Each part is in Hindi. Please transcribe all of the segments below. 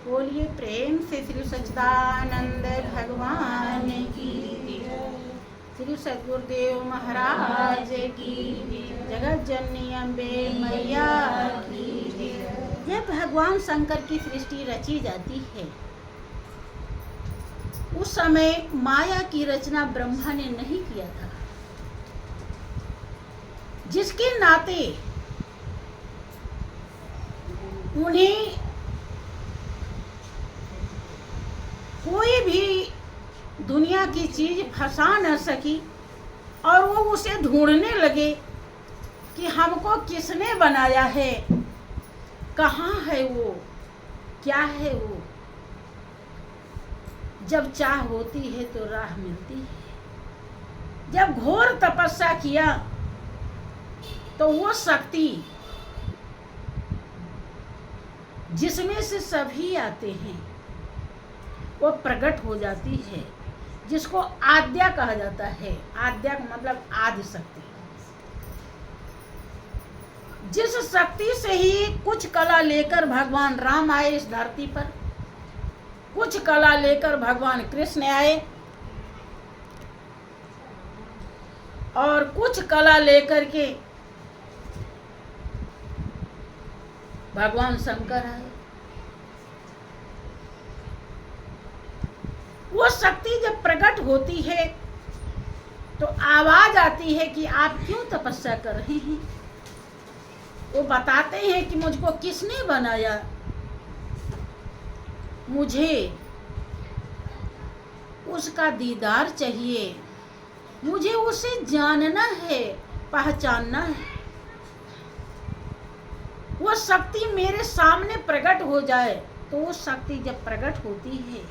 बोलिए प्रेम से श्री सच्चिदानंद भगवान की जय। श्री सद्गुरुदेव महाराज की जगत जननी अम्बे मैया की जय। जब भगवान शंकर की सृष्टि रची जाती है उस समय माया की रचना ब्रह्मा ने नहीं किया था, जिसके नाते उन्हें कोई भी दुनिया की चीज फंसा न सकी और वो उसे ढूंढने लगे कि हमको किसने बनाया है, कहाँ है वो, क्या है वो। जब चाह होती है तो राह मिलती है। जब घोर तपस्या किया तो वो शक्ति जिसमें से सभी आते हैं वो प्रकट हो जाती है, जिसको आद्या कहा जाता है। आद्या मतलब आदि शक्ति। जिस शक्ति से ही कुछ कला लेकर भगवान राम आए इस धरती पर, कुछ कला लेकर भगवान कृष्ण आए और कुछ कला लेकर के भगवान शंकर आए। वो शक्ति जब प्रकट होती है तो आवाज आती है कि आप क्यों तपस्या कर रहे हैं। वो बताते हैं कि मुझको किसने बनाया, मुझे उसका दीदार चाहिए, मुझे उसे जानना है, पहचानना है। वो शक्ति मेरे सामने प्रकट हो जाए। तो वो शक्ति जब प्रकट होती है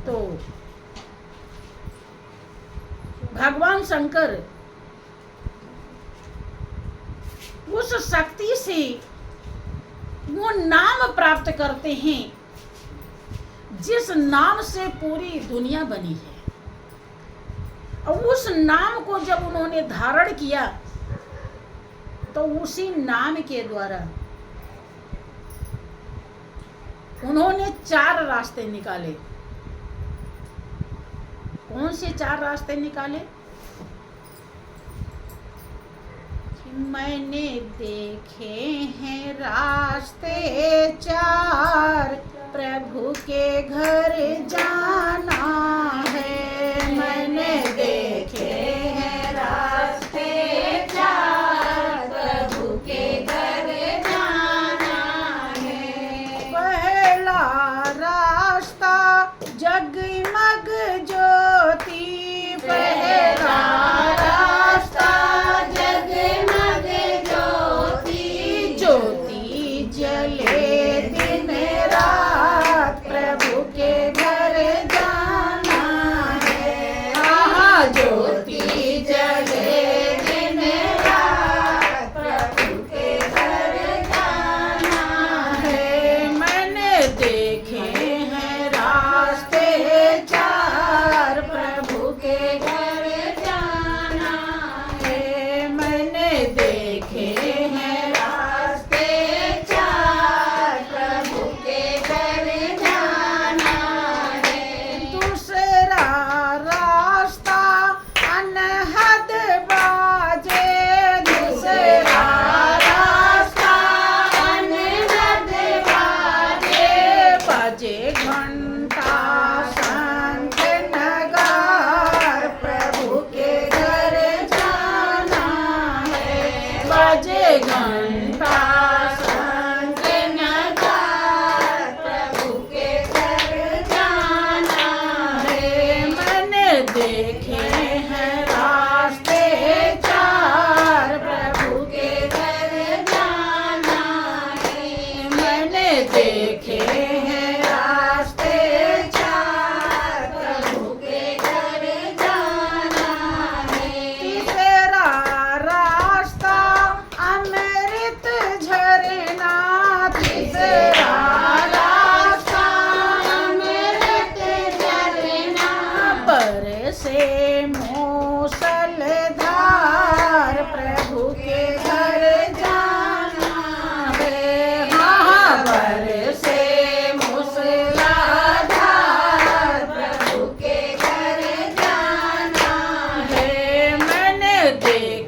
तो भगवान शंकर उस शक्ति से वो नाम प्राप्त करते हैं जिस नाम से पूरी दुनिया बनी है। और उस नाम को जब उन्होंने धारण किया तो उसी नाम के द्वारा उन्होंने 4 रास्ते निकाले। कौन से 4 रास्ते निकाले? मैंने देखे हैं रास्ते 4, प्रभु के घर जाना है। मैंने देखे हैं रास्ते 4, प्रभु के घर जाना है। पहला रास्ता जगमग ज्योति, पहला रास्ता जगमग ज्योति, ज्योति जले दिन रात, प्रभु के घर जाना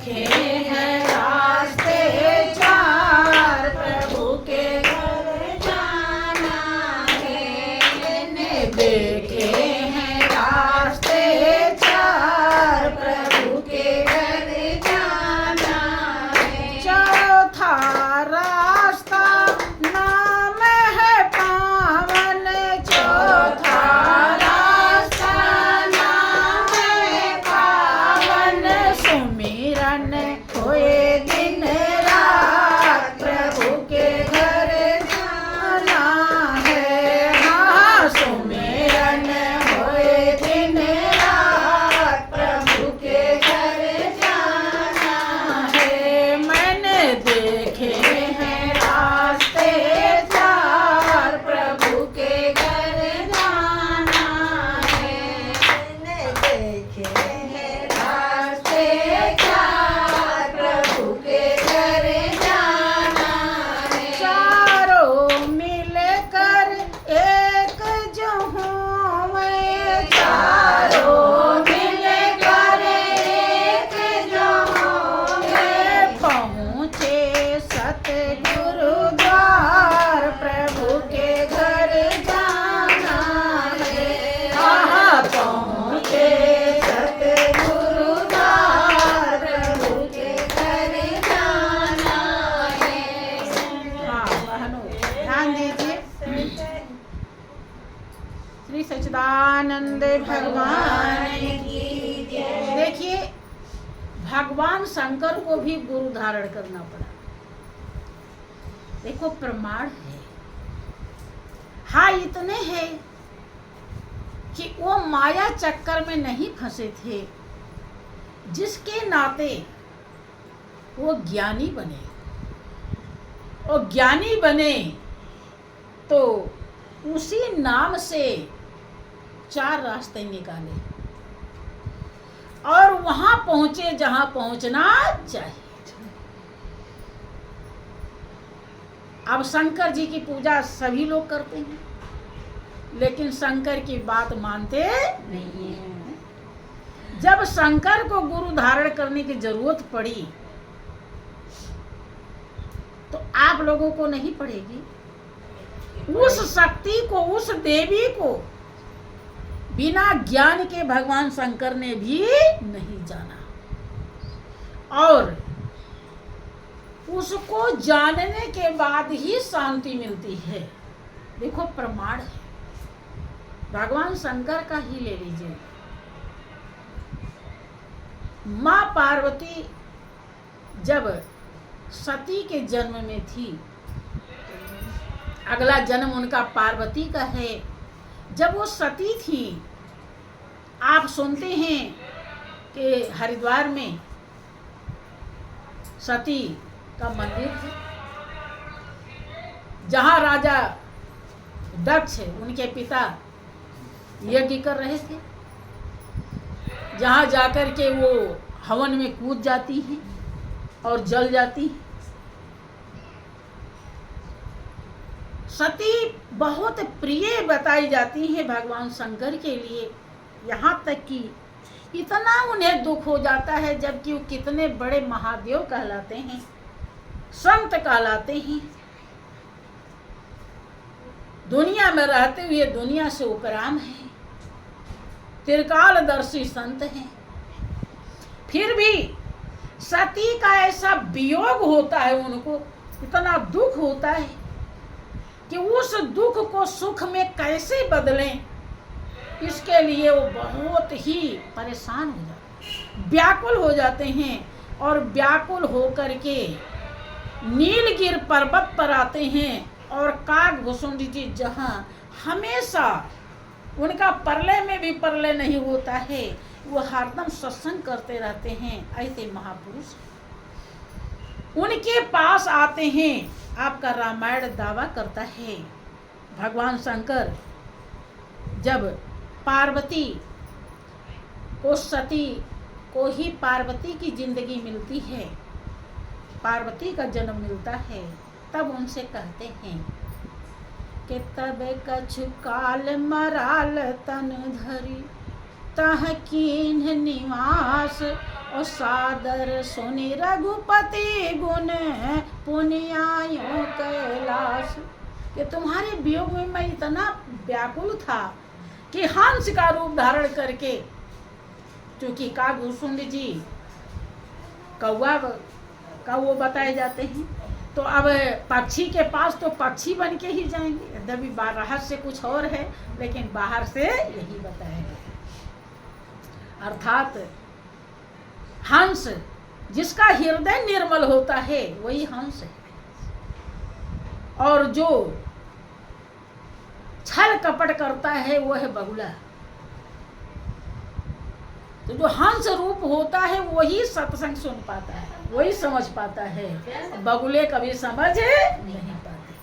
देखे हैं रास्ते चार, प्रभु के घर जाना है। मैंने देखे हैं रास्ते चार, प्रभु के घर जाना है। चौथा रास्ता नाम है पावन, चौथा रास्ता नाम है पावन। सुमिरन होए दिन रात, प्रभु के घर जाना है। हाँ, सुमिरन होए दिन रात, प्रभु के घर जाना है। मैंने देखे हैं रास्ते चार, प्रभु के घर जाना है। मैंने देखे हैं रास्ते चार, प्रभु के घर जाना है। चारों मिलकर एक जो होवे, चारों मिलकर एक जो होवे। पहुँचे सतगुरु द्वार, प्रभु के घर जाना है। हाँ, पहुँचे सतगुरु द्वार, प्रभु के घर जाना है। हाँ बहनों, ध्यान दीजिए। श्री सच्चिदानंद भगवान की जय। देखिए, भगवान शंकर को भी गुरु धारण करना पड़ा। देखो, प्रमाण है। हाँ, इतने हैं कि वो माया चक्कर में नहीं फंसे थे, जिसके नाते वो ज्ञानी बने। और ज्ञानी बने तो उसी नाम से चार रास्ते निकाले और वहां पहुंचे जहां पहुंचना चाहिए। अब शंकर जी की पूजा सभी लोग करते हैं, लेकिन शंकर की बात मानते नहीं हैं। जब शंकर को गुरु धारण करने की जरूरत पड़ी तो आप लोगों को नहीं पड़ेगी। उस शक्ति को, उस देवी को बिना ज्ञान के भगवान शंकर ने भी नहीं जाना, और उसको जानने के बाद ही शांति मिलती है। देखो, प्रमाण है। भगवान शंकर का ही ले लीजिए। माँ पार्वती जब सती के जन्म में थी, अगला जन्म उनका पार्वती का है। जब वो सती थी, आप सुनते हैं कि हरिद्वार में सती का मंदिर है, जहाँ राजा दक्ष उनके पिता यज्ञ कर रहे थे, जहाँ जाकर के वो हवन में कूद जाती हैं और जल जाती हैं। सती बहुत प्रिय बताई जाती है भगवान शंकर के लिए, यहाँ तक कि इतना उन्हें दुख हो जाता है, जबकि वो कितने बड़े महादेव कहलाते हैं, संत कहलाते हैं, दुनिया में रहते हुए दुनिया से उपराम हैं, त्रिकालदर्शी संत हैं। फिर भी सती का ऐसा वियोग होता है, उनको इतना दुख होता है कि उस दुख को सुख में कैसे बदलें, इसके लिए वो बहुत ही परेशान हो जाते हैं, व्याकुल हो जाते हैं। और व्याकुल होकर के नीलगिर पर्वत पर आते हैं, और काकभूषुंडी जी जहाँ हमेशा उनका परलय में भी परलय नहीं होता है, वो हरदम सत्संग करते रहते हैं। ऐसे महापुरुष उनके पास आते हैं। आपका रामायण दावा करता है, भगवान शंकर जब पार्वती को, सती को ही पार्वती की जिंदगी मिलती है, पार्वती का जन्म मिलता है, तब उनसे कहते हैं कि तब कछु काल मराल तन धरी, तह कीन्ह निवास और सादर सुनि रघुपति गुण पुनियायो कैलाश। कि तुम्हारे वियोग में मैं इतना व्याकुल था कि हंस का रूप धारण करके, क्योंकि कागभूषुंड जी कौवा बताए जाते हैं, तो अब पक्षी के पास तो पक्षी बन के ही जाएंगे। यद्यपि रहस्य कुछ और है, लेकिन बाहर से यही बताया गया। अर्थात हंस, जिसका हृदय निर्मल होता है वही हंस है, और जो छल कपट करता है वो है बगुला। तो जो हंस रूप होता है वही सत्संग सुन पाता है, वही समझ पाता है, बगुले कभी समझ नहीं पाते।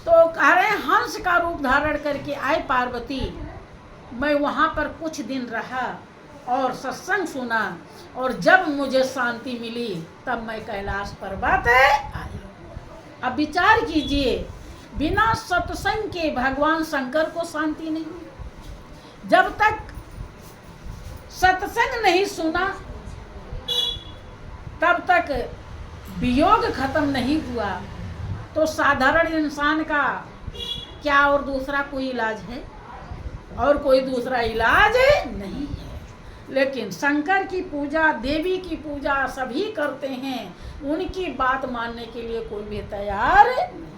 तो कह रहे हंस का रूप धारण करके आए पार्वती। मैं वहां पर कुछ दिन रहा और सत्संग सुना, और जब मुझे शांति मिली तब मैं कैलाश पर्वत आई। अब विचार कीजिए, बिना सत्संग के भगवान शंकर को शांति नहीं। जब तक सत्संग नहीं सुना तब तक वियोग खत्म नहीं हुआ, तो साधारण इंसान का क्या और दूसरा कोई इलाज है? और कोई दूसरा इलाज नहीं है। लेकिन शंकर की पूजा, देवी की पूजा सभी करते हैं, उनकी बात मानने के लिए कोई भी तैयार नहीं।